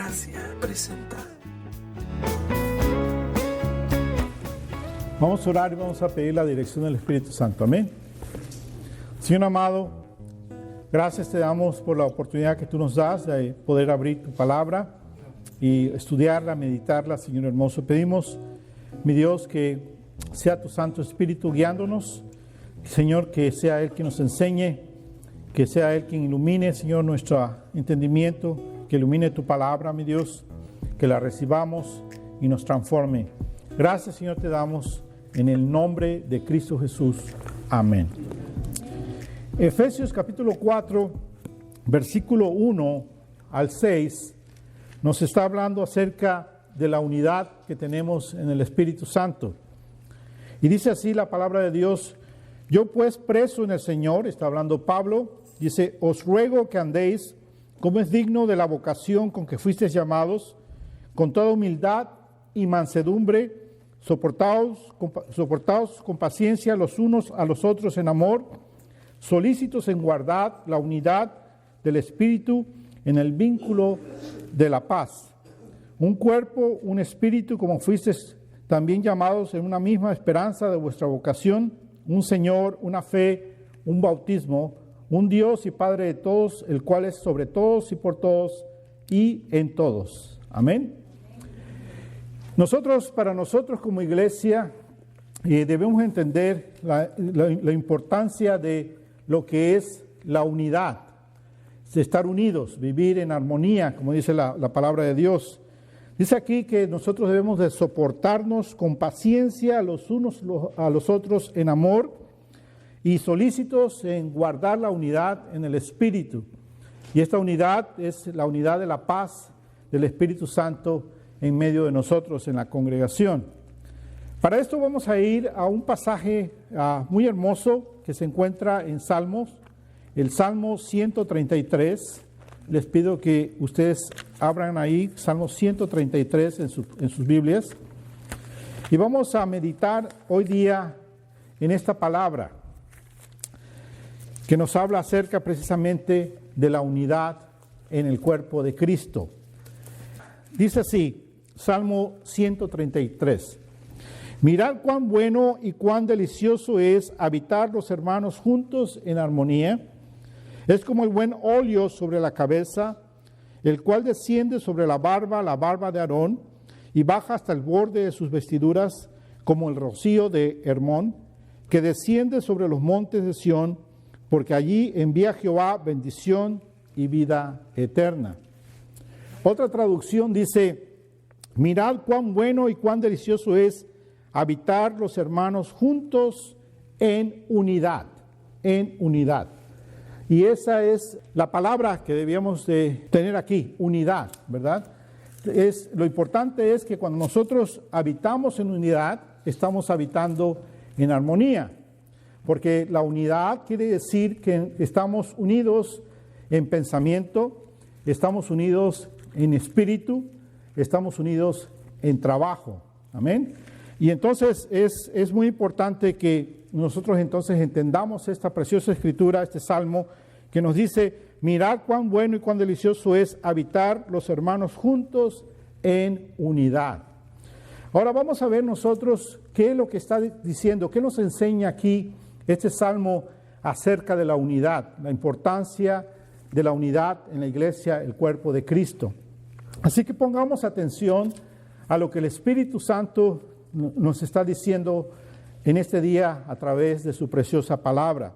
Gracia presenta. Vamos a orar y vamos a pedir la dirección del Espíritu Santo. Amén. Señor amado, gracias te damos por la oportunidad que tú nos das de poder abrir tu palabra y estudiarla, meditarla, Señor hermoso. Pedimos, mi Dios, que sea tu Santo Espíritu guiándonos. Señor, que sea Él quien nos enseñe, que sea Él quien ilumine, Señor, nuestro entendimiento, que ilumine tu palabra, mi Dios, que la recibamos y nos transforme. Gracias, Señor, te damos en el nombre de Cristo Jesús. Amén. Efesios capítulo 4, versículo 1 al 6, nos está hablando acerca de la unidad que tenemos en el Espíritu Santo. Y dice así la palabra de Dios: yo pues preso en el Señor, está hablando Pablo, dice, os ruego que andéis como es digno de la vocación con que fuisteis llamados, con toda humildad y mansedumbre, soportaos con paciencia los unos a los otros en amor, solícitos en guardar la unidad del Espíritu en el vínculo de la paz. Un cuerpo, un espíritu, como fuisteis también llamados en una misma esperanza de vuestra vocación, un Señor, una fe, un bautismo, un Dios y Padre de todos, el cual es sobre todos y por todos y en todos. Amén. Para nosotros como iglesia, debemos entender la importancia de lo que es la unidad, de estar unidos, vivir en armonía, como dice la palabra de Dios. Dice aquí que nosotros debemos de soportarnos con paciencia los unos a los otros en amor y solícitos en guardar la unidad en el Espíritu. Y esta unidad es la unidad de la paz del Espíritu Santo en medio de nosotros en la congregación. Para esto vamos a ir a un pasaje muy hermoso que se encuentra en Salmos, el Salmo 133. Les pido que ustedes abran ahí Salmo 133 en sus Biblias. Y vamos a meditar hoy día en esta palabra que nos habla acerca precisamente de la unidad en el cuerpo de Cristo. Dice así, Salmo 133. Mirad cuán bueno y cuán delicioso es habitar los hermanos juntos en armonía. Es como el buen óleo sobre la cabeza, el cual desciende sobre la barba de Aarón, y baja hasta el borde de sus vestiduras, como el rocío de Hermón, que desciende sobre los montes de Sión, porque allí envía Jehová bendición y vida eterna. Otra traducción dice, mirad cuán bueno y cuán delicioso es habitar los hermanos juntos en unidad, en unidad. Y esa es la palabra que debíamos de tener aquí, unidad, ¿verdad? Lo importante es que cuando nosotros habitamos en unidad, estamos habitando en armonía. Porque la unidad quiere decir que estamos unidos en pensamiento, estamos unidos en espíritu, estamos unidos en trabajo. Amén. Y entonces es muy importante que nosotros entonces entendamos esta preciosa escritura, este salmo, que nos dice, mirad cuán bueno y cuán delicioso es habitar los hermanos juntos en unidad. Ahora vamos a ver nosotros qué es lo que está diciendo, qué nos enseña aquí este salmo acerca de la unidad, la importancia de la unidad en la iglesia, el cuerpo de Cristo. Así que pongamos atención a lo que el Espíritu Santo nos está diciendo en este día a través de su preciosa palabra.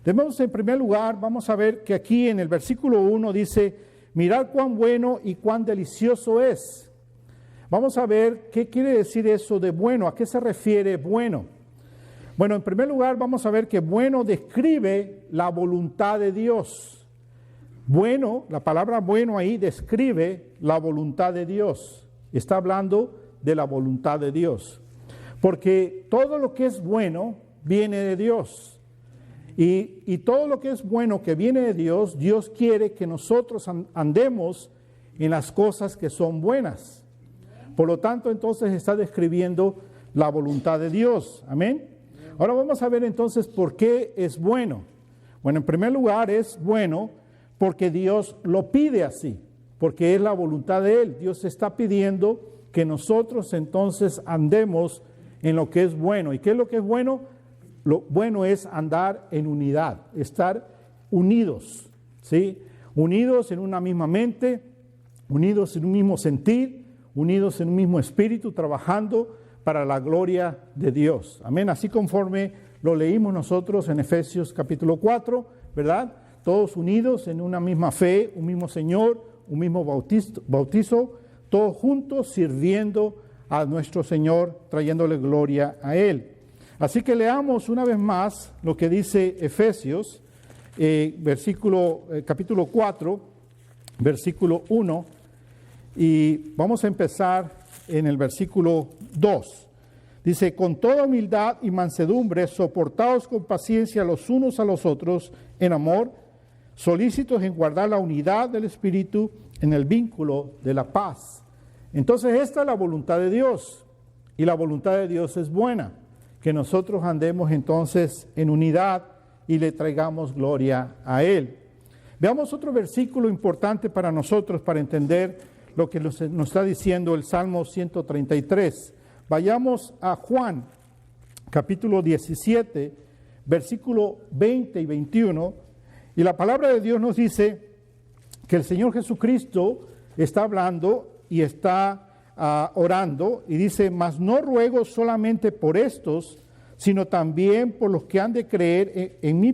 En primer lugar, vamos a ver que aquí en el versículo 1 dice, mirad cuán bueno y cuán delicioso es. Vamos a ver qué quiere decir eso de bueno, a qué se refiere bueno. Bueno, en primer lugar vamos a ver que bueno describe la voluntad de Dios. Bueno, la palabra bueno ahí describe la voluntad de Dios. Está hablando de la voluntad de Dios. Porque todo lo que es bueno viene de Dios. Y todo lo que es bueno que viene de Dios, Dios quiere que nosotros andemos en las cosas que son buenas. Por lo tanto, entonces está describiendo la voluntad de Dios. Amén. Ahora vamos a ver entonces por qué es bueno. Bueno, en primer lugar es bueno porque Dios lo pide así. porque es la voluntad de Él. Dios está pidiendo que nosotros entonces andemos en lo que es bueno. ¿Y qué es lo que es bueno? Lo bueno es andar en unidad, estar unidos, ¿sí? Unidos en una misma mente, unidos en un mismo sentir, unidos en un mismo espíritu, trabajando para la gloria de Dios. Amén. Así conforme lo leímos nosotros en Efesios capítulo 4, ¿verdad? Todos unidos en una misma fe, un mismo Señor, un mismo bautizo, todos juntos sirviendo a nuestro Señor, trayéndole gloria a Él. Así que leamos una vez más lo que dice Efesios, capítulo 4, versículo 1, y vamos a empezar en el versículo 2. Dice, con toda humildad y mansedumbre, soportaos con paciencia los unos a los otros en amor, solícitos en guardar la unidad del Espíritu en el vínculo de la paz. Entonces esta es la voluntad de Dios, y la voluntad de Dios es buena, que nosotros andemos entonces en unidad y le traigamos gloria a Él. Veamos otro versículo importante para nosotros, para entender lo que nos está diciendo el Salmo 133. Vayamos a Juan, capítulo 17, versículo 20 y 21, y la palabra de Dios nos dice que el Señor Jesucristo está hablando y está orando, y dice, mas no ruego solamente por estos, sino también por los que han de creer en mí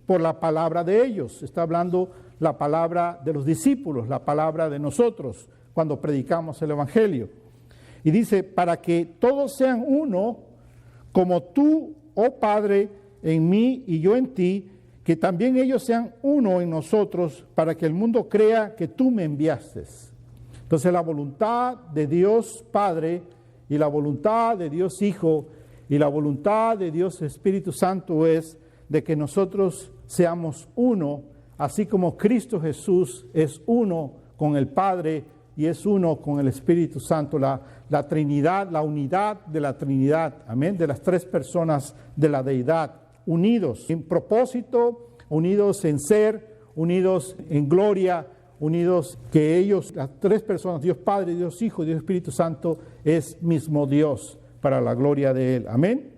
por la palabra de ellos. Está hablando la palabra de los discípulos, la palabra de nosotros, cuando predicamos el Evangelio. Y dice, para que todos sean uno, como tú, oh Padre, en mí y yo en ti, que también ellos sean uno en nosotros, para que el mundo crea que tú me enviaste. Entonces la voluntad de Dios Padre y la voluntad de Dios Hijo y la voluntad de Dios Espíritu Santo es de que nosotros seamos uno, así como Cristo Jesús es uno con el Padre y es uno con el Espíritu Santo, la Trinidad, la unidad de la Trinidad, amén, de las tres personas de la deidad, unidos en propósito, unidos en ser, unidos en gloria, unidos que ellos, las tres personas, Dios Padre, Dios Hijo y Dios Espíritu Santo, es mismo Dios para la gloria de Él. Amén.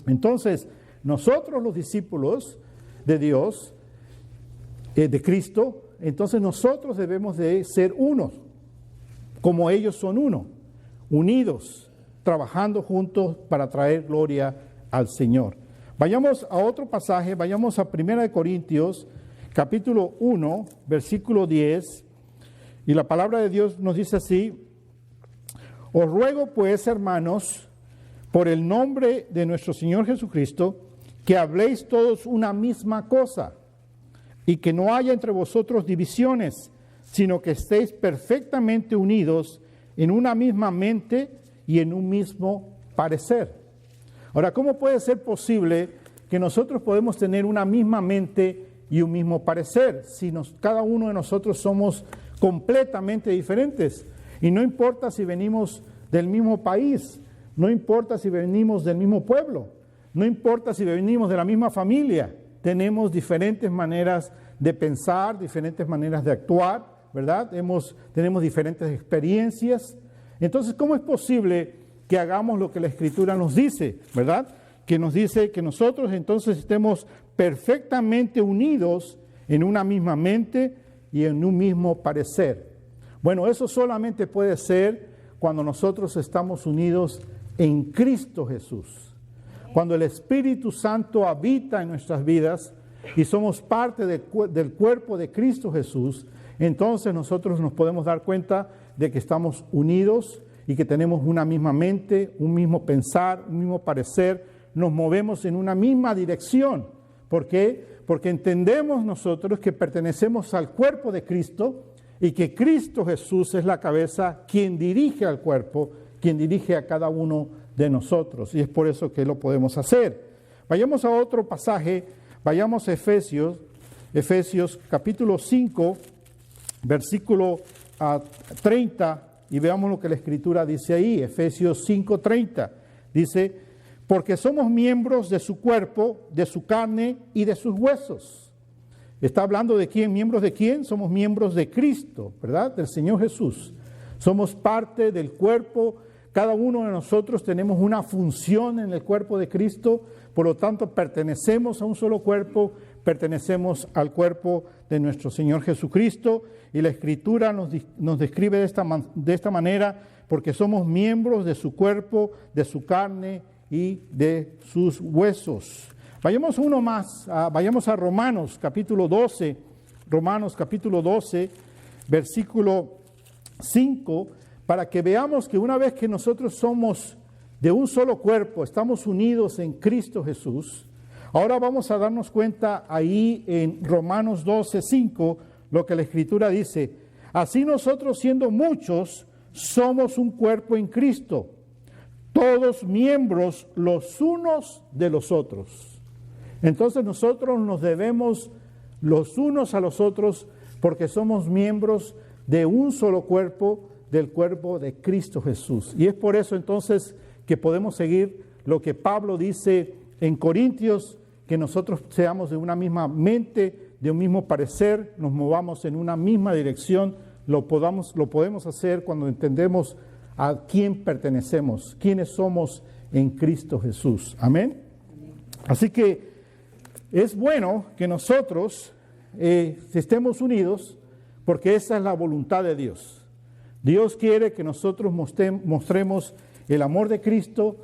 Entonces, nosotros los discípulos de Dios, de Cristo, entonces nosotros debemos de ser unos, como ellos son uno, unidos, trabajando juntos para traer gloria al Señor. Vayamos a otro pasaje, vayamos a 1 Corintios, capítulo 1, versículo 10, y la palabra de Dios nos dice así, os ruego pues, hermanos, por el nombre de nuestro Señor Jesucristo, que habléis todos una misma cosa, y que no haya entre vosotros divisiones, sino que estéis perfectamente unidos en una misma mente y en un mismo parecer. Ahora, ¿cómo puede ser posible que nosotros podemos tener una misma mente y un mismo parecer si cada uno de nosotros somos completamente diferentes? Y no importa si venimos del mismo país, no importa si venimos del mismo pueblo, no importa si venimos de la misma familia, tenemos diferentes maneras de pensar, diferentes maneras de actuar, ¿verdad? Tenemos diferentes experiencias. Entonces, ¿cómo es posible que hagamos lo que la Escritura nos dice, ¿verdad? Que nos dice que nosotros entonces estemos perfectamente unidos en una misma mente y en un mismo parecer. Bueno, eso solamente puede ser cuando nosotros estamos unidos en Cristo Jesús. Cuando el Espíritu Santo habita en nuestras vidas y somos parte del cuerpo de Cristo Jesús, entonces nosotros nos podemos dar cuenta de que estamos unidos y que tenemos una misma mente, un mismo pensar, un mismo parecer, nos movemos en una misma dirección. ¿Por qué? Porque entendemos nosotros que pertenecemos al cuerpo de Cristo y que Cristo Jesús es la cabeza quien dirige al cuerpo, quien dirige a cada uno de nosotros. Y es por eso que lo podemos hacer. Vayamos a otro pasaje, vayamos a Efesios capítulo 5, versículo 30, y veamos lo que la Escritura dice ahí. Efesios 5:30 dice, porque somos miembros de su cuerpo, de su carne y de sus huesos. Está hablando de quién, miembros de quién, somos miembros de Cristo, ¿verdad? Del Señor Jesús. Somos parte del cuerpo, cada uno de nosotros tenemos una función en el cuerpo de Cristo, por lo tanto pertenecemos a un solo cuerpo, pertenecemos al cuerpo de nuestro Señor Jesucristo, y la Escritura nos describe de esta manera, porque somos miembros de su cuerpo, de su carne y de sus huesos. Vayamos uno más, vayamos a Romanos capítulo 12, versículo 5, para que veamos que una vez que nosotros somos de un solo cuerpo, estamos unidos en Cristo Jesús. Ahora vamos a darnos cuenta ahí en Romanos 12, 5, lo que la Escritura dice: así nosotros, siendo muchos, somos un cuerpo en Cristo, todos miembros los unos de los otros. Entonces nosotros nos debemos los unos a los otros porque somos miembros de un solo cuerpo, del cuerpo de Cristo Jesús. Y es por eso entonces que podemos seguir lo que Pablo dice en Corintios, que nosotros seamos de una misma mente, de un mismo parecer, nos movamos en una misma dirección. Lo podemos hacer cuando entendemos a quién pertenecemos, quiénes somos en Cristo Jesús. Amén. Así que es bueno que nosotros estemos unidos, porque esa es la voluntad de Dios. Dios quiere que nosotros mostremos el amor de Cristo,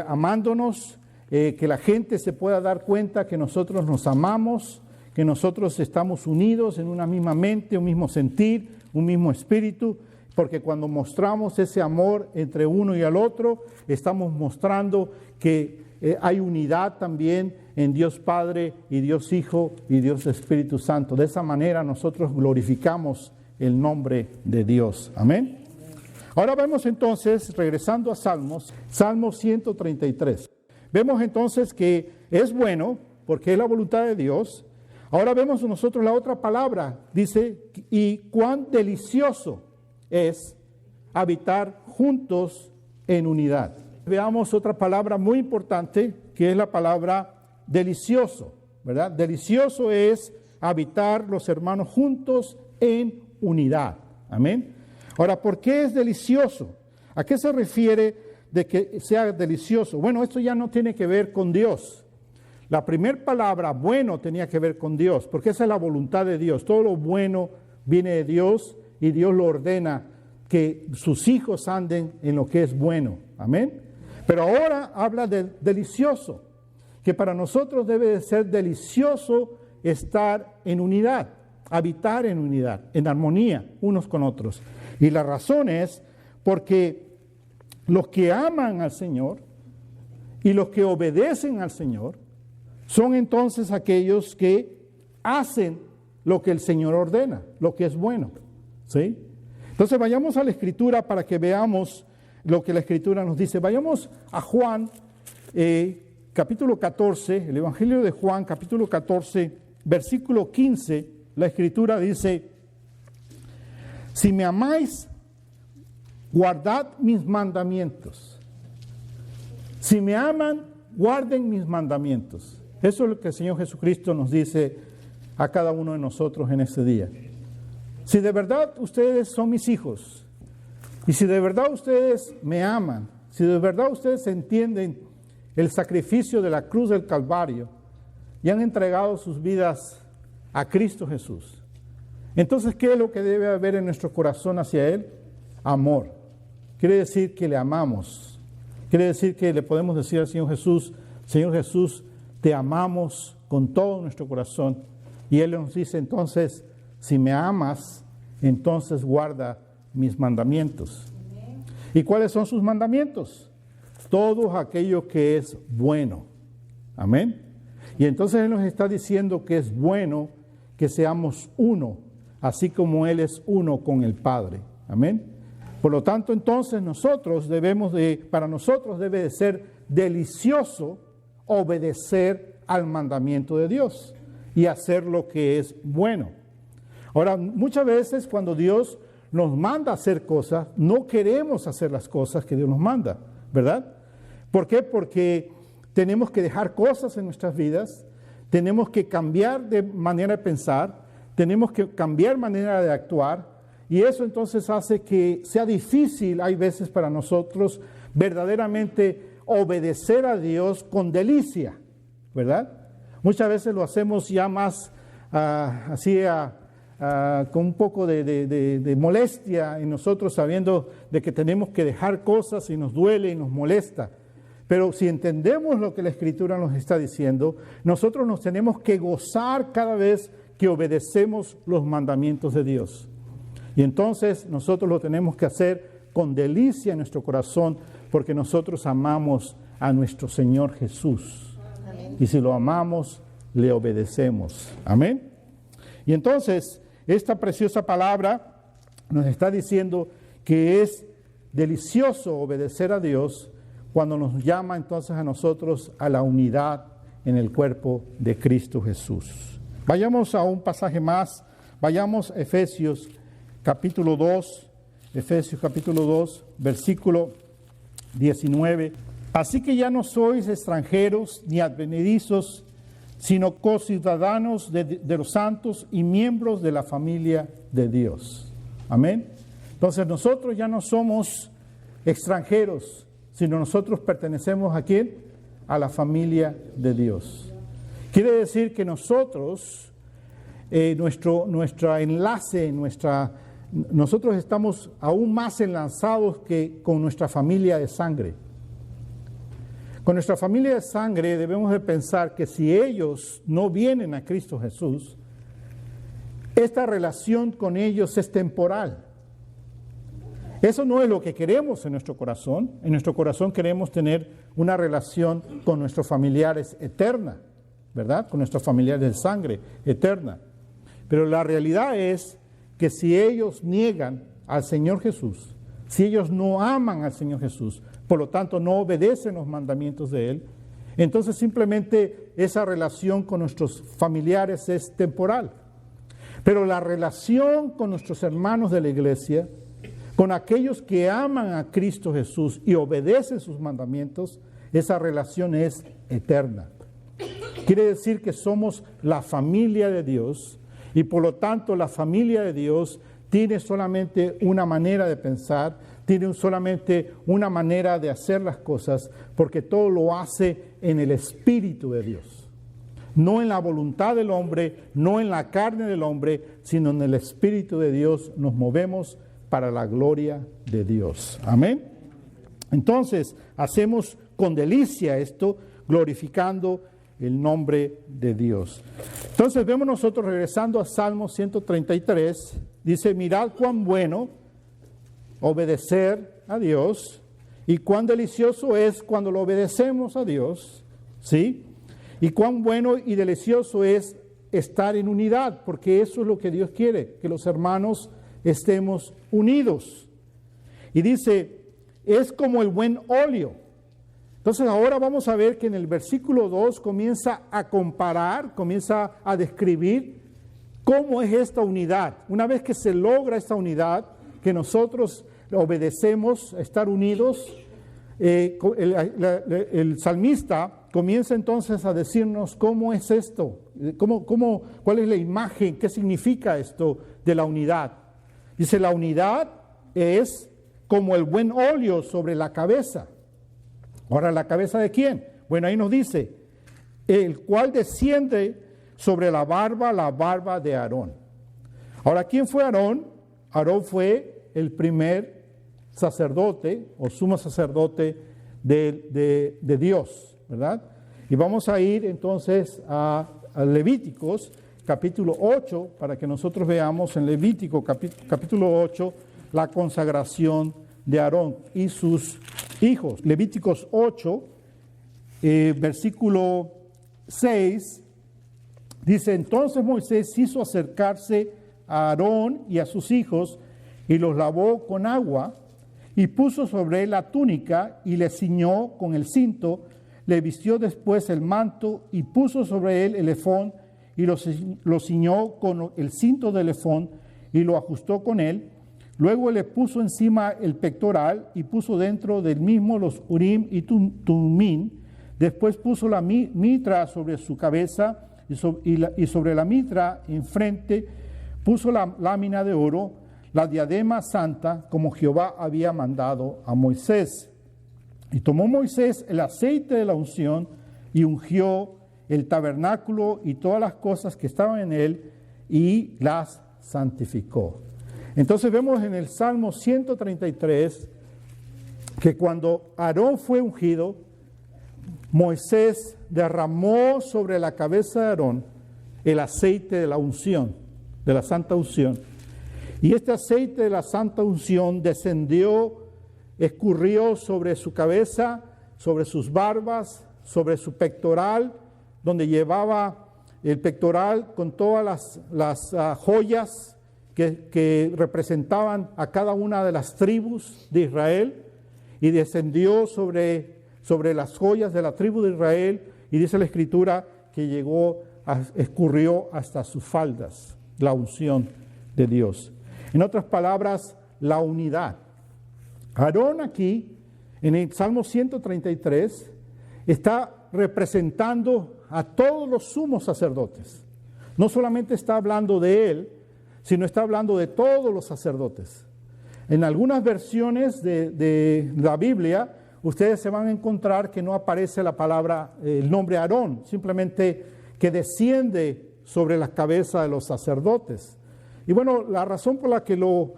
amándonos, que la gente se pueda dar cuenta que nosotros nos amamos, que nosotros estamos unidos en una misma mente, un mismo sentir, un mismo espíritu, porque cuando mostramos ese amor entre uno y al otro, estamos mostrando que hay unidad también en Dios Padre y Dios Hijo y Dios Espíritu Santo. De esa manera nosotros glorificamos el nombre de Dios. Amén. Ahora vemos entonces, regresando a Salmos, Salmo 133. Vemos entonces que es bueno, porque es la voluntad de Dios. Ahora vemos nosotros la otra palabra, dice, y cuán delicioso es habitar juntos en unidad. Veamos otra palabra muy importante, que es la palabra delicioso, ¿verdad? Delicioso es habitar los hermanos juntos en unidad. Amén. Ahora, ¿por qué es delicioso? ¿A qué se refiere de que sea delicioso? Bueno, esto ya no tiene que ver con Dios. La primera palabra, bueno, tenía que ver con Dios, porque esa es la voluntad de Dios. Todo lo bueno viene de Dios y Dios lo ordena, que sus hijos anden en lo que es bueno. Amén. Pero ahora habla de delicioso, que para nosotros debe de ser delicioso estar en unidad, habitar en unidad, en armonía unos con otros. Y la razón es porque los que aman al Señor y los que obedecen al Señor son entonces aquellos que hacen lo que el Señor ordena, lo que es bueno. ¿Sí? Entonces vayamos a la Escritura para que veamos lo que la Escritura nos dice. Vayamos a Juan, capítulo 14, el Evangelio de Juan, capítulo 14, versículo 15. La Escritura dice: si me amáis, guardad mis mandamientos. Si me aman, guarden mis mandamientos. Eso es lo que el Señor Jesucristo nos dice a cada uno de nosotros en este día. Si de verdad ustedes son mis hijos, y si de verdad ustedes me aman, si de verdad ustedes entienden el sacrificio de la cruz del Calvario y han entregado sus vidas a Cristo Jesús, entonces, ¿qué es lo que debe haber en nuestro corazón hacia Él? Amor. Quiere decir que le amamos. Quiere decir que le podemos decir al Señor Jesús, te amamos con todo nuestro corazón. Y Él nos dice entonces, si me amas, entonces guarda mis mandamientos. ¿Y cuáles son sus mandamientos? Todo aquello que es bueno. Amén. Y entonces Él nos está diciendo que es bueno que seamos uno, así como Él es uno con el Padre. Amén. Por lo tanto, entonces para nosotros debe de ser delicioso obedecer al mandamiento de Dios y hacer lo que es bueno. Ahora, muchas veces cuando Dios nos manda a hacer cosas, no queremos hacer las cosas que Dios nos manda, ¿verdad? ¿Por qué? Porque tenemos que dejar cosas en nuestras vidas, tenemos que cambiar de manera de pensar, tenemos que cambiar manera de actuar, y eso entonces hace que sea difícil, hay veces para nosotros, verdaderamente obedecer a Dios con delicia, ¿verdad? Muchas veces lo hacemos ya más con un poco de molestia en nosotros, sabiendo de que tenemos que dejar cosas y nos duele y nos molesta. Pero si entendemos lo que la Escritura nos está diciendo, nosotros nos tenemos que gozar cada vez que obedecemos los mandamientos de Dios. Y entonces nosotros lo tenemos que hacer con delicia en nuestro corazón, porque nosotros amamos a nuestro Señor Jesús. Amén. Y si lo amamos, le obedecemos. Amén. Y entonces, esta preciosa palabra nos está diciendo que es delicioso obedecer a Dios cuando nos llama entonces a nosotros a la unidad en el cuerpo de Cristo Jesús. Vayamos a un pasaje más, vayamos a Efesios capítulo 2, versículo 19. Así que ya no sois extranjeros ni advenedizos, sino conciudadanos de los santos y miembros de la familia de Dios. Amén. Entonces nosotros ya no somos extranjeros, sino nosotros pertenecemos ¿a quién? A la familia de Dios. Quiere decir que nosotros, nuestro enlace, nosotros estamos aún más enlazados que con nuestra familia de sangre. Con nuestra familia de sangre debemos de pensar que si ellos no vienen a Cristo Jesús, esta relación con ellos es temporal. Eso no es lo que queremos en nuestro corazón. En nuestro corazón queremos tener una relación con nuestros familiares eterna, ¿verdad? Con nuestros familiares de sangre eterna. Pero la realidad es que si ellos niegan al Señor Jesús, si ellos no aman al Señor Jesús, por lo tanto no obedecen los mandamientos de Él, entonces simplemente esa relación con nuestros familiares es temporal. Pero la relación con nuestros hermanos de la iglesia, con aquellos que aman a Cristo Jesús y obedecen sus mandamientos, esa relación es eterna. Quiere decir que somos la familia de Dios y por lo tanto la familia de Dios tiene solamente una manera de pensar, tiene solamente una manera de hacer las cosas, porque todo lo hace en el Espíritu de Dios. No en la voluntad del hombre, no en la carne del hombre, sino en el Espíritu de Dios nos movemos para la gloria de Dios. Amén. Entonces, hacemos con delicia esto, glorificando el nombre de Dios. Entonces, vemos nosotros regresando a Salmo 133, dice, mirad cuán bueno obedecer a Dios y cuán delicioso es cuando lo obedecemos a Dios, ¿sí? Y cuán bueno y delicioso es estar en unidad, porque eso es lo que Dios quiere, que los hermanos estemos unidos. Y dice, es como el buen óleo. Entonces ahora vamos a ver que en el versículo 2 comienza a comparar, comienza a describir cómo es esta unidad. Una vez que se logra esta unidad, que nosotros obedecemos, estar unidos, el salmista comienza entonces a decirnos cómo es esto, cuál es la imagen, qué significa esto de la unidad. Dice, la unidad es como el buen óleo sobre la cabeza. Ahora, ¿la cabeza de quién? Bueno, ahí nos dice, el cual desciende sobre la barba de Aarón. Ahora, ¿quién fue Aarón? Aarón fue el primer sacerdote o sumo sacerdote de Dios, ¿verdad? Y vamos a ir entonces a Levíticos, capítulo 8, para que nosotros veamos en Levítico, capítulo 8, la consagración de Aarón y sus hijos. Levíticos 8, versículo 6, dice, entonces Moisés hizo acercarse a Aarón y a sus hijos y los lavó con agua y puso sobre él la túnica y le ciñó con el cinto, le vistió después el manto y puso sobre él el efón y lo ciñó con el cinto del efón y lo ajustó con él. Luego le puso encima el pectoral y puso dentro del mismo los urim y tumim. Después puso la mitra sobre su cabeza, y sobre la mitra enfrente puso la lámina de oro, la diadema santa, como Jehová había mandado a Moisés. Y tomó Moisés el aceite de la unción y ungió el tabernáculo y todas las cosas que estaban en él y las santificó. Entonces vemos en el Salmo 133 que cuando Aarón fue ungido, Moisés derramó sobre la cabeza de Aarón el aceite de la unción, de la santa unción. Y este aceite de la santa unción descendió, escurrió sobre su cabeza, sobre sus barbas, sobre su pectoral, donde llevaba el pectoral con todas las joyas que representaban a cada una de las tribus de Israel, y descendió sobre las joyas de la tribu de Israel, y dice la Escritura que escurrió hasta sus faldas, la unción de Dios. En otras palabras, la unidad. Aarón aquí, en el Salmo 133, está representando a todos los sumos sacerdotes. No solamente está hablando de él, sino está hablando de todos los sacerdotes. En algunas versiones de la Biblia, ustedes se van a encontrar que no aparece la palabra, el nombre Aarón, simplemente que desciende sobre la cabeza de los sacerdotes. Y bueno, la razón por la que lo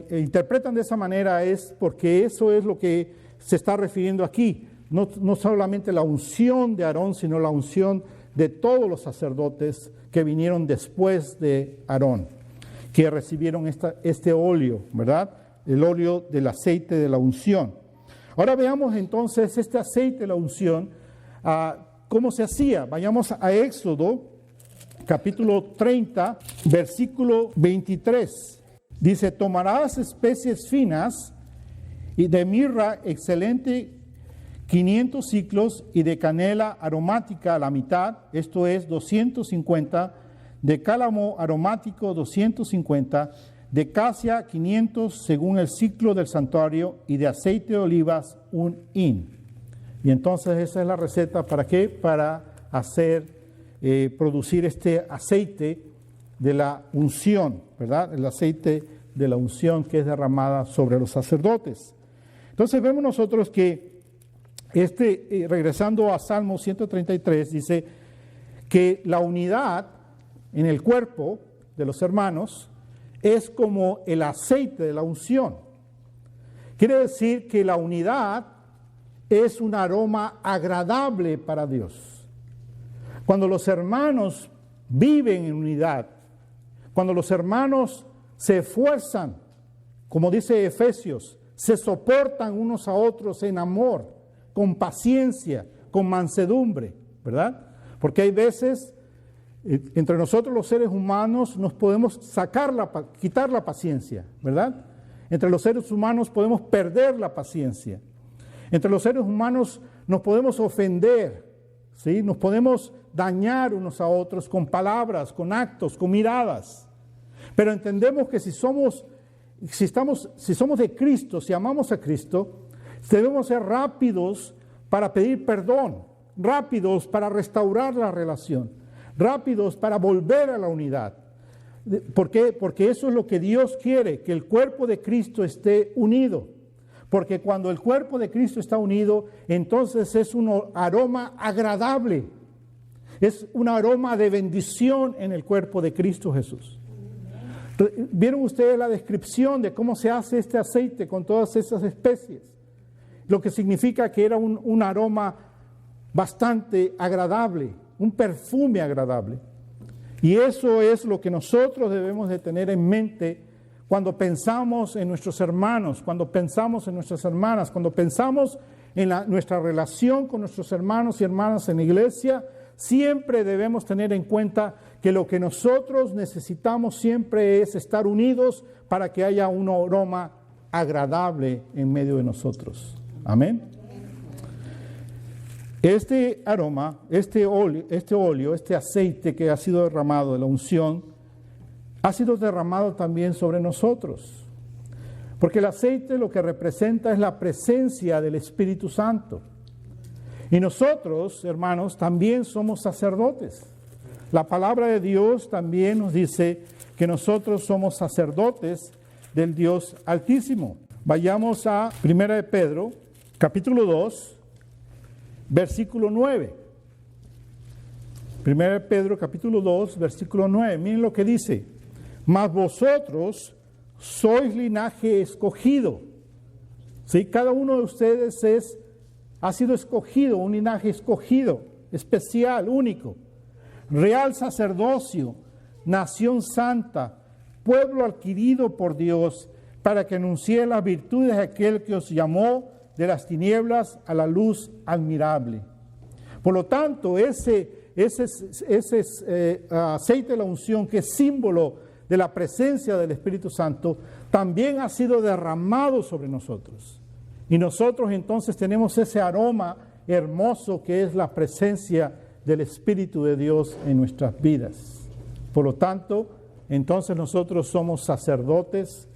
interpretan de esa manera es porque eso es lo que se está refiriendo aquí. No solamente la unción de Aarón, sino la unción de todos los sacerdotes que vinieron después de Aarón, que recibieron este óleo, ¿verdad? El óleo del aceite de la unción. Ahora veamos entonces este aceite de la unción, cómo se hacía. Vayamos a Éxodo, capítulo 30, versículo 23. Dice, tomarás especies finas y de mirra excelente 500 ciclos y de canela aromática a la mitad, esto es 250, de cálamo aromático 250, de casia 500 según el ciclo del santuario y de aceite de olivas 1 hin. Y entonces esa es la receta, ¿para qué? Para producir este aceite de la unción, ¿verdad? El aceite de la unción que es derramada sobre los sacerdotes. Entonces vemos nosotros que regresando a Salmo 133, dice que la unidad en el cuerpo de los hermanos es como el aceite de la unción. Quiere decir que la unidad es un aroma agradable para Dios. Cuando los hermanos viven en unidad, cuando los hermanos se esfuerzan, como dice Efesios, se soportan unos a otros en amor, con paciencia, con mansedumbre, ¿verdad? Porque hay veces entre nosotros los seres humanos nos podemos quitar la paciencia, ¿verdad? Entre los seres humanos podemos perder la paciencia. Entre los seres humanos nos podemos ofender, ¿sí? Nos podemos dañar unos a otros con palabras, con actos, con miradas. Pero entendemos que si somos de Cristo, si amamos a Cristo, debemos ser rápidos para pedir perdón, rápidos para restaurar la relación, rápidos para volver a la unidad. ¿Por qué? Porque eso es lo que Dios quiere, que el cuerpo de Cristo esté unido. Porque cuando el cuerpo de Cristo está unido, entonces es un aroma agradable, es un aroma de bendición en el cuerpo de Cristo Jesús. ¿Vieron ustedes la descripción de cómo se hace este aceite con todas esas especies? Lo que significa que era un aroma bastante agradable, un perfume agradable. Y eso es lo que nosotros debemos de tener en mente cuando pensamos en nuestros hermanos, cuando pensamos en nuestras hermanas, cuando pensamos en nuestra relación con nuestros hermanos y hermanas en la iglesia. Siempre debemos tener en cuenta que lo que nosotros necesitamos siempre es estar unidos para que haya un aroma agradable en medio de nosotros. Amén. Este aroma, este óleo, este aceite que ha sido derramado de la unción, ha sido derramado también sobre nosotros. Porque el aceite lo que representa es la presencia del Espíritu Santo. Y nosotros, hermanos, también somos sacerdotes. La palabra de Dios también nos dice que nosotros somos sacerdotes del Dios Altísimo. Vayamos a 1 de Pedro, capítulo 2, versículo 9. 1 de Pedro, capítulo 2, versículo 9. Miren lo que dice. Mas vosotros sois linaje escogido. ¿Sí? Cada uno de ustedes ha sido escogido, un linaje escogido, especial, único. Real sacerdocio, nación santa, pueblo adquirido por Dios, para que anuncie las virtudes de aquel que os llamó de las tinieblas a la luz admirable. Por lo tanto, ese aceite de la unción, que es símbolo de la presencia del Espíritu Santo, también ha sido derramado sobre nosotros. Y nosotros entonces tenemos ese aroma hermoso que es la presencia del Espíritu de Dios en nuestras vidas. Por lo tanto, entonces nosotros somos sacerdotes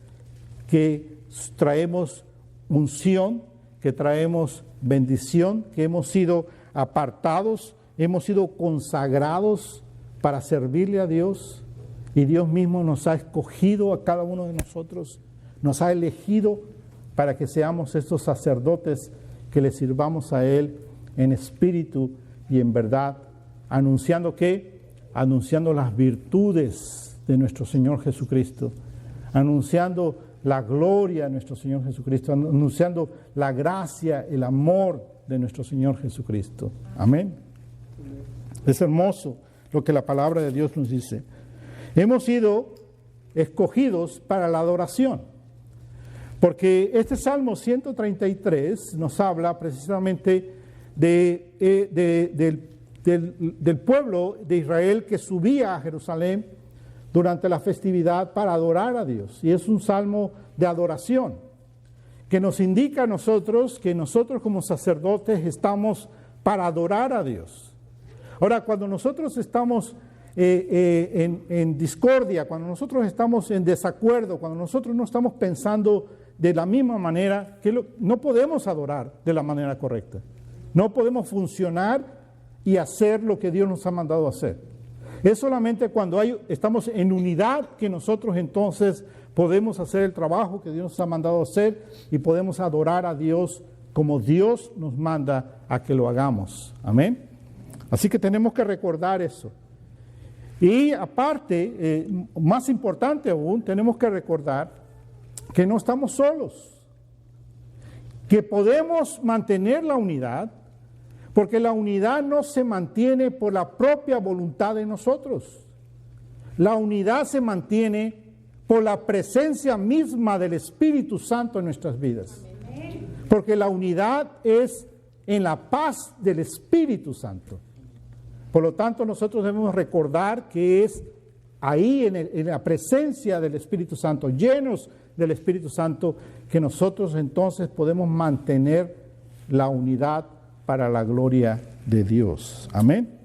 que traemos unción, que traemos bendición, que hemos sido apartados, hemos sido consagrados para servirle a Dios, y Dios mismo nos ha escogido a cada uno de nosotros, nos ha elegido para que seamos estos sacerdotes que le sirvamos a Él en espíritu y en verdad, anunciando ¿qué? Anunciando las virtudes de nuestro Señor Jesucristo, anunciando la gloria de nuestro Señor Jesucristo, anunciando la gracia, el amor de nuestro Señor Jesucristo. Amén. Es hermoso lo que la palabra de Dios nos dice. Hemos sido escogidos para la adoración, porque este Salmo 133 nos habla precisamente del pueblo de Israel que subía a Jerusalén durante la festividad para adorar a Dios. Y es un salmo de adoración que nos indica a nosotros que nosotros como sacerdotes estamos para adorar a Dios. Ahora, cuando nosotros estamos en discordia, cuando nosotros estamos en desacuerdo, cuando nosotros no estamos pensando de la misma manera, no podemos adorar de la manera correcta. No podemos funcionar y hacer lo que Dios nos ha mandado hacer. Es solamente cuando estamos en unidad que nosotros entonces podemos hacer el trabajo que Dios nos ha mandado hacer y podemos adorar a Dios como Dios nos manda a que lo hagamos. Así que tenemos que recordar eso. Y aparte, más importante aún, tenemos que recordar que no estamos solos, que podemos mantener la unidad, porque la unidad no se mantiene por la propia voluntad de nosotros. La unidad se mantiene por la presencia misma del Espíritu Santo en nuestras vidas. Porque la unidad es en la paz del Espíritu Santo. Por lo tanto, nosotros debemos recordar que es ahí en la presencia del Espíritu Santo, llenos del Espíritu Santo, que nosotros entonces podemos mantener la unidad para la gloria de Dios. Amén.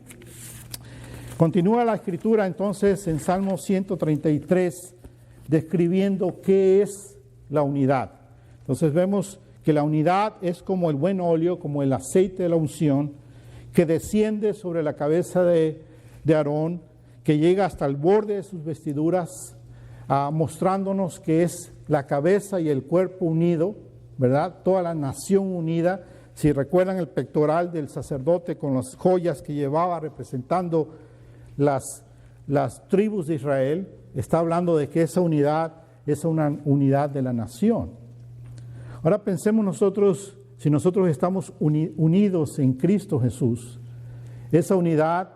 Continúa la escritura entonces en Salmo 133 describiendo qué es la unidad. Entonces vemos que la unidad es como el buen óleo, como el aceite de la unción que desciende sobre la cabeza de Aarón, que llega hasta el borde de sus vestiduras, mostrándonos que es la cabeza y el cuerpo unido, ¿verdad? Toda la nación unida. Si recuerdan el pectoral del sacerdote con las joyas que llevaba representando las tribus de Israel, está hablando de que esa unidad es una unidad de la nación. Ahora pensemos nosotros, si nosotros estamos unidos en Cristo Jesús, esa unidad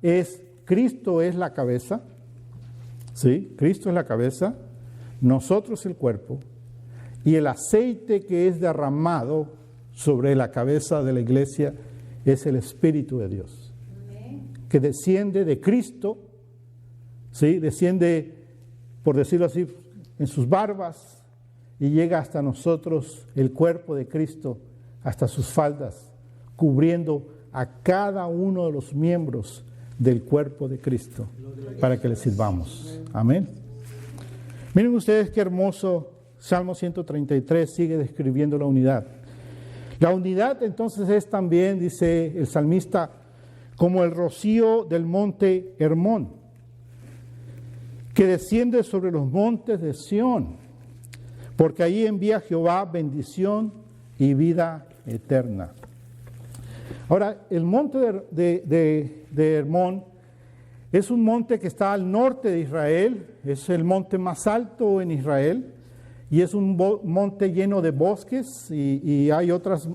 es, Cristo es la cabeza, ¿sí? Cristo es la cabeza, nosotros el cuerpo, y el aceite que es derramado sobre la cabeza de la iglesia es el Espíritu de Dios, que desciende de Cristo, ¿sí? Desciende, por decirlo así, en sus barbas y llega hasta nosotros, el cuerpo de Cristo, hasta sus faldas, cubriendo a cada uno de los miembros del cuerpo de Cristo para que le sirvamos. Amén. Miren ustedes qué hermoso Salmo 133 sigue describiendo la unidad. La unidad entonces es también, dice el salmista, como el rocío del monte Hermón, que desciende sobre los montes de Sión, porque allí envía Jehová bendición y vida eterna. Ahora, el monte de Hermón es un monte que está al norte de Israel, es el monte más alto en Israel, y es un monte lleno de bosques y hay otras,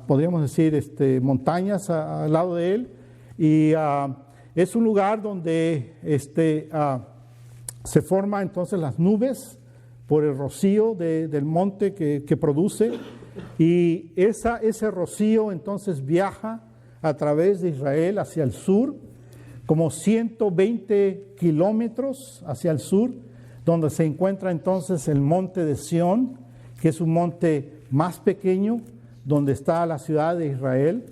podríamos decir, montañas al lado de él. Y es un lugar donde se forman entonces las nubes por el rocío del monte que produce. Y ese rocío entonces viaja a través de Israel hacia el sur, como 120 kilómetros hacia el sur, donde se encuentra entonces el monte de Sión, que es un monte más pequeño, donde está la ciudad de Israel.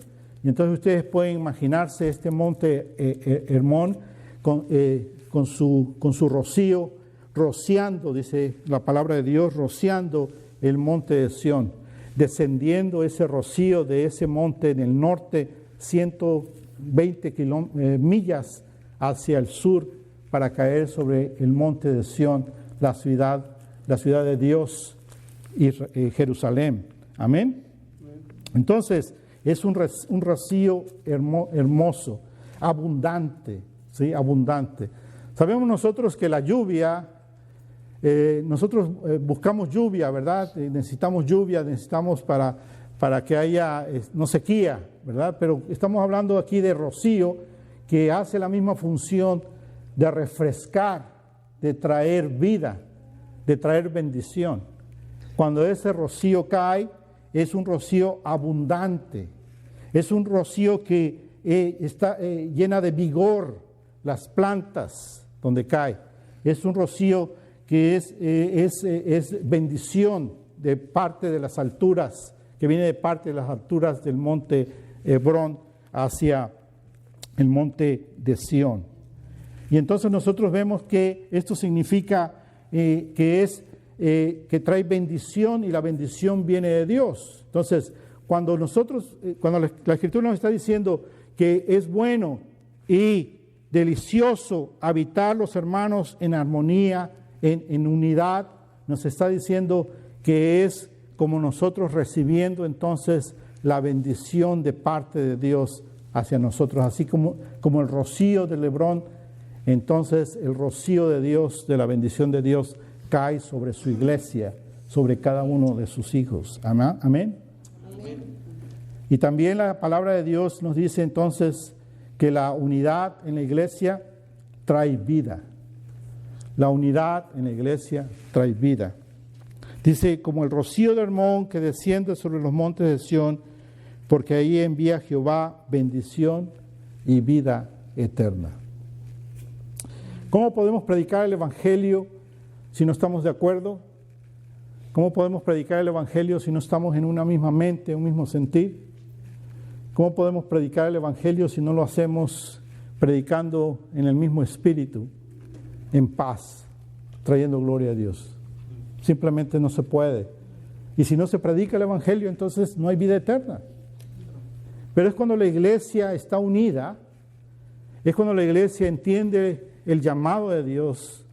Y entonces ustedes pueden imaginarse este monte Hermón con su rocío, rociando, dice la palabra de Dios, rociando el monte de Sión, descendiendo ese rocío de ese monte en el norte, 120 millas hacia el sur, para caer sobre el monte de Sión, la ciudad de Dios, y Jerusalén. Amén. Entonces, es un rocío hermoso, abundante, ¿sí? Abundante. Sabemos nosotros que la lluvia, nosotros buscamos lluvia, ¿verdad? Necesitamos lluvia, necesitamos para que haya no sequía, ¿verdad? Pero estamos hablando aquí de rocío, que hace la misma función de refrescar, de traer vida, de traer bendición. Cuando ese rocío cae, es un rocío abundante, es un rocío que está llena de vigor las plantas donde cae. Es un rocío que es bendición de parte de las alturas, que viene de parte de las alturas del monte Hebrón hacia el monte de Sión. Y entonces nosotros vemos que esto significa que trae bendición, y la bendición viene de Dios. Entonces, cuando la Escritura nos está diciendo que es bueno y delicioso habitar los hermanos en armonía, en unidad, nos está diciendo que es como nosotros recibiendo entonces la bendición de parte de Dios hacia nosotros, así como el rocío del Hebrón. Entonces el rocío de Dios, de la bendición de Dios, cae sobre su iglesia, sobre cada uno de sus hijos. Amén. Amén. Y también la palabra de Dios nos dice entonces que la unidad en la iglesia trae vida. La unidad en la iglesia trae vida. Dice, como el rocío de Hermón que desciende sobre los montes de Sión, porque ahí envía Jehová bendición y vida eterna. ¿Cómo podemos predicar el Evangelio si no estamos de acuerdo? ¿Cómo podemos predicar el Evangelio si no estamos en una misma mente, un mismo sentir? ¿Cómo podemos predicar el Evangelio si no lo hacemos predicando en el mismo espíritu, en paz, trayendo gloria a Dios? Simplemente no se puede. Y si no se predica el Evangelio, entonces no hay vida eterna. Pero es cuando la iglesia está unida, es cuando la iglesia entiende el llamado de Dios,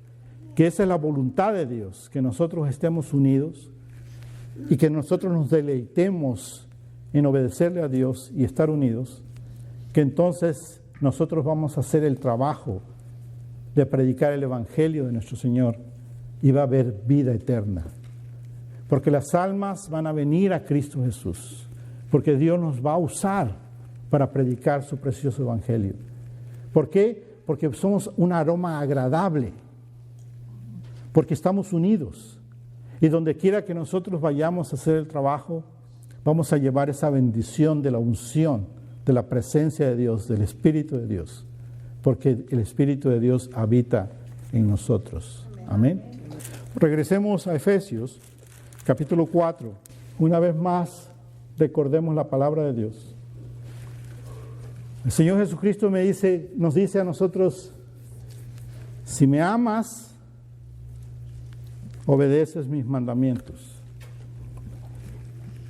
que esa es la voluntad de Dios, que nosotros estemos unidos y que nosotros nos deleitemos en obedecerle a Dios y estar unidos, que entonces nosotros vamos a hacer el trabajo de predicar el Evangelio de nuestro Señor y va a haber vida eterna. Porque las almas van a venir a Cristo Jesús, porque Dios nos va a usar para predicar su precioso Evangelio. ¿Por qué? Porque somos un aroma agradable, porque estamos unidos. Y donde quiera que nosotros vayamos a hacer el trabajo, vamos a llevar esa bendición de la unción, de la presencia de Dios, del Espíritu de Dios, porque el Espíritu de Dios habita en nosotros. Amén. Regresemos a Efesios, capítulo 4. Una vez más, recordemos la palabra de Dios. El Señor Jesucristo nos dice a nosotros, si me amas, obedeces mis mandamientos.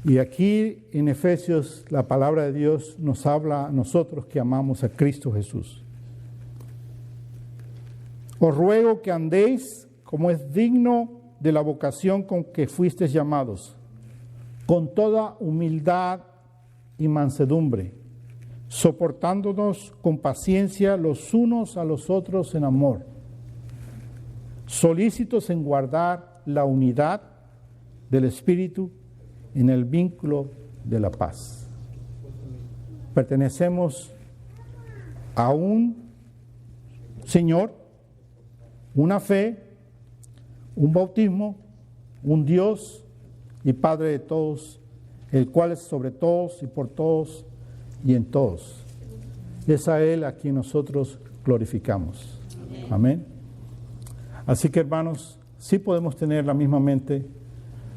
Y aquí en Efesios la palabra de Dios nos habla a nosotros que amamos a Cristo Jesús. Os ruego que andéis como es digno de la vocación con que fuisteis llamados, con toda humildad y mansedumbre, soportándonos con paciencia los unos a los otros en amor, solícitos en guardar la unidad del Espíritu en el vínculo de la paz. Pertenecemos a un Señor, una fe, un bautismo, un Dios y Padre de todos, el cual es sobre todos y por todos y en todos. Es a Él a quien nosotros glorificamos. Amén. Así que, hermanos, sí podemos tener la misma mente,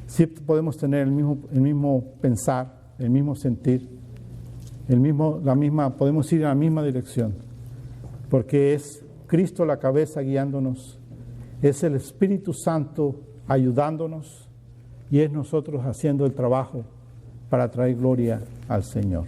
sí podemos tener el mismo pensar, el mismo sentir, podemos ir en la misma dirección, porque es Cristo la cabeza guiándonos, es el Espíritu Santo ayudándonos y es nosotros haciendo el trabajo para traer gloria al Señor.